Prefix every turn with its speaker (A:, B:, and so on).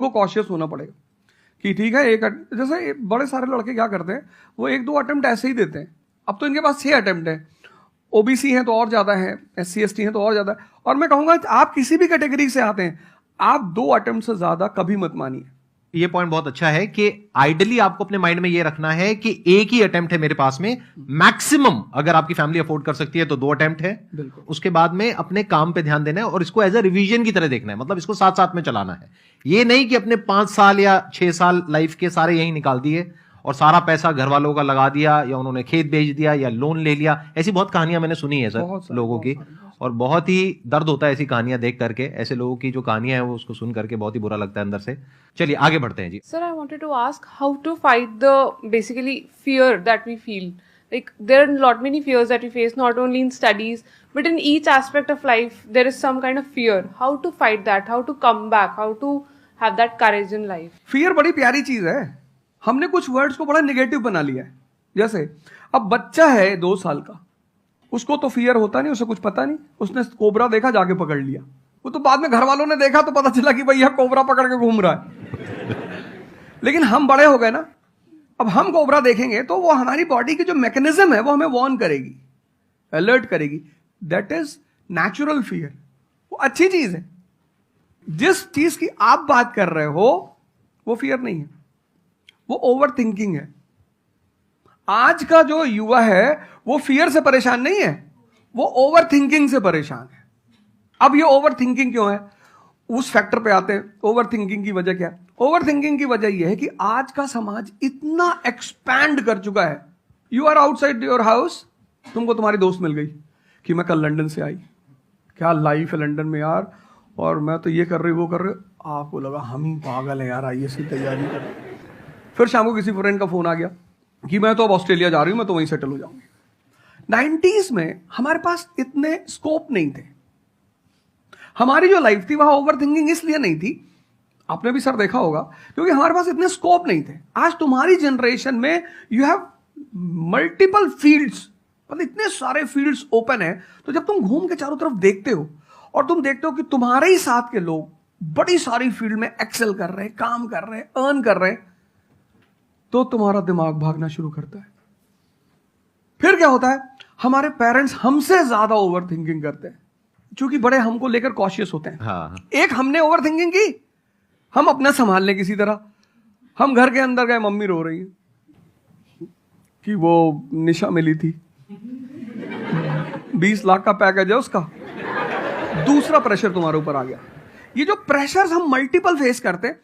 A: को कॉशियस होना पड़ेगा कि ठीक है जैसे बड़े सारे लड़के क्या करते हैं, वो 1-2 अटेम्प्ट ऐसे ही देते हैं। अब तो इनके पास 6 अटेम्प्ट है, ओबीसी हैं तो और ज्यादा है, SC ST हैं तो और ज्यादा है। और मैं कहूंगा आप किसी भी कैटेगरी से आते हैं, आप 2 अटेम्प्ट से ज्यादा कभी मत मानिए।
B: ये पॉइंट बहुत अच्छा है कि आइडियली आपको अपने माइंड में ये रखना है कि एक ही अटेम्प्ट है मेरे पास में, मैक्सिमम अगर आपकी फैमिली अफोर्ड कर सकती है तो 2 अटेम्प्ट है। उसके बाद में अपने काम पे ध्यान देना है और इसको एज अ रिवीजन की तरह देखना है, मतलब इसको साथ साथ में चलाना है। ये नहीं कि अपने 5 साल या 6 साल लाइफ के सारे यही निकाल दिए और सारा पैसा घर वालों का लगा दिया, या उन्होंने खेत बेच दिया या लोन ले लिया। ऐसी बहुत कहानियां मैंने सुनी है सर लोगों की, और बहुत ही दर्द होता है ऐसी कहानियां देख करके। ऐसे लोगों की जो कहानियां हैं वो उसको सुन करके बहुत ही बुरा लगता है अंदर से। चलिए आगे बढ़ते हैं जी।
C: Sir, I wanted to ask how to fight the basically fear that we feel. Like there are lot many fears that we face, not only in studies but in each aspect of life. There is some kind of fear. How to fight that? How to come back? How to have that courage in life?
A: Fear बड़ी प्यारी चीज है। हमने कुछ words को बड़ा negative बना लिया है। जैसे अब बच्चा है 2 साल का, उसको तो फियर होता नहीं, उसे कुछ पता नहीं, उसने कोबरा देखा जाके पकड़ लिया। वो तो बाद में घर वालों ने देखा तो पता चला कि भैया कोबरा पकड़ के घूम रहा है। लेकिन हम बड़े हो गए ना, अब हम कोबरा देखेंगे तो वो हमारी बॉडी की जो मैकेनिज्म है वो हमें वार्न करेगी, अलर्ट करेगी। That is natural fear. वो अच्छी चीज है। जिस चीज की आप बात कर रहे हो वो फियर नहीं है, वो ओवर थिंकिंग है। आज का जो युवा है वो फियर से परेशान नहीं है, वो ओवर थिंकिंग से परेशान है। अब ये ओवर थिंकिंग क्यों है, उस फैक्टर पे आते हैं। ओवर थिंकिंग की वजह क्या है? ओवर थिंकिंग की वजह यह है कि आज का समाज इतना एक्सपैंड कर चुका है। You are outside your house, तुमको तुम्हारी दोस्त मिल गई कि मैं कल लंदन से आई, क्या लाइफ है लंदन में यार, और मैं तो ये कर रही वो कर रही। आपको लगा हम ही पागल है यार, IAS की तैयारी कर। फिर शाम को किसी फ्रेंड का फोन आ गया कि मैं तो अब ऑस्ट्रेलिया जा रही हूं, मैं तो वहीं सेटल हो जाऊंगी। 90s में हमारे पास इतने स्कोप नहीं थे। हमारी जो लाइफ थी वहां ओवर थिंकिंग इसलिए नहीं थी, आपने भी सर देखा होगा, क्योंकि हमारे पास इतने स्कोप नहीं थे। आज तुम्हारी जनरेशन में यू हैव मल्टीपल फील्ड्स, मतलब इतने सारे फील्ड्स ओपन है। तो जब तुम घूम के चारों तरफ देखते हो और तुम देखते हो कि तुम्हारे ही साथ के लोग बड़ी सारी फील्ड में एक्सेल कर रहे हैं, काम कर रहे हैं, अर्न कर रहे हैं, तो तुम्हारा दिमाग भागना शुरू करता है। फिर क्या होता है, हमारे पेरेंट्स हमसे ज्यादा ओवर थिंकिंग करते हैं, क्योंकि बड़े हमको लेकर कॉशियस होते हैं।
B: हाँ।
A: एक हमने ओवर थिंकिंग की, हम अपना संभाल लें किसी तरह। हम घर के अंदर गए, मम्मी रो रही है कि वो निशा मिली थी, 20 लाख का पैकेज है उसका। दूसरा प्रेशर तुम्हारे ऊपर आ गया। ये जो प्रेशर्स हम मल्टीपल फेस करते हैं,